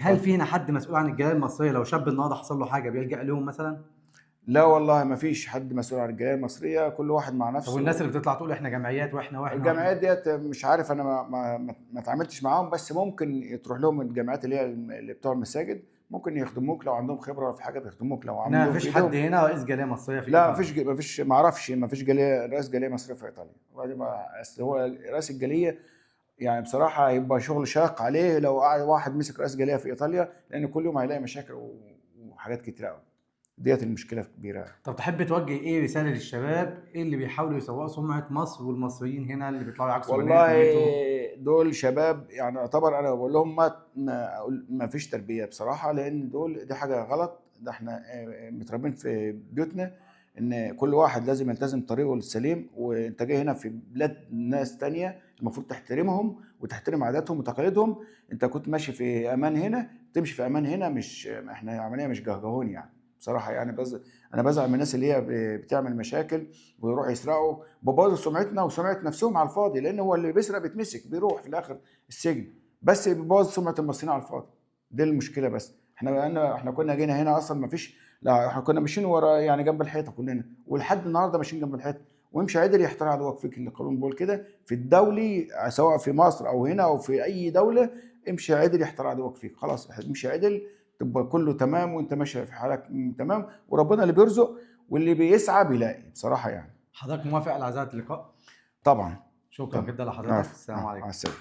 هل في هنا حد مسؤول عن الجالية المصرية لو شاب النهارده حصل له حاجة بيلجأ لهم مثلًا؟ لا والله ما فيش حد مسؤول عن الجالية المصرية، كل واحد مع طب والناس نفسه. اللي بتطلع تقول إحنا جمعيات وإحنا. الجمعيات ديّة مش عارف، أنا ما اتعاملتش معاهم، بس ممكن تروح لهم الجمعيات اللي هي اللي بتوع المساجد، ممكن يخدموك لو عندهم خبرة في حاجة بيخدموك لو إنما ما عندهم في فيش حد إيدهم. هنا رئيس جالية مصرية في لا إيطاليا. ما فيش ما أعرفش، ما فيش جالية رئيس جالية مصرية في إيطاليا، وبعدين ما أصل هو رئيس الجالية يعني بصراحة هيبقى شغل شاق عليه لو قعد واحد مسك رئيس جالية في إيطاليا، لأن كل يوم هيلاقي مشاكل وحاجات كتيرة أوي، ديّة المشكلة الكبيرة. طب تحب توجه إيه رسالة للشباب اللي بيحاولوا يسوّقوا سمعة مصر والمصريين هنا اللي بيطلعوا يعاكسوا بنات والله ويقتلوا؟ دول شباب يعني يعتبر أنا باقول لهم ما فيش تربية بصراحة، لإن دي حاجة غلط، ده إحنا متربيين في بيوتنا إن كل واحد لازم يلتزم طريقه السليم، وأنت جاي هنا في بلاد ناس تانية المفروض تحترمهم وتحترم عاداتهم وتقاليدهم. أنت كنت ماشي في أمان هنا، تمشي في أمان هنا، مش إحنا العملية مش جهجهون يعني، بصراحة يعني أنا بازعل من الناس اللي هي بتعمل مشاكل ويروحوا يسرقوا، بوظوا سمعتنا وسمعة نفسهم على الفاضي، لأن هو اللي بيسرق بيتمسك بيروح في الآخر السجن، بس بيبوظ سمعة المصريين على الفاضي. دي المشكلة بس. إحنا كنا جينا هنا أصلًا ما فيش، لا إحنا كنا ماشيين ورا يعني جنب الحيطة كلنا، ولحد النهارده ماشيين جنب الحيطة، وامشي عدل يحترم عدوك فيك، اللي القانون بيقول كده في الدولي سواء في مصر أو هنا أو في أي دولة، امشي عدل يحترم عدوك فيك، خلاص امشي عدل تبقى كله تمام وأنت ماشي في حالك تمام، وربنا اللي بيرزق واللي بيسعى بيلاقي بصراحة يعني. حضرتك موافق على هذا اللقاء؟ طبعًا، شكرًا طبعًا، جدًا لحضرتك، العفو، السلام مع عليكم. السلامة.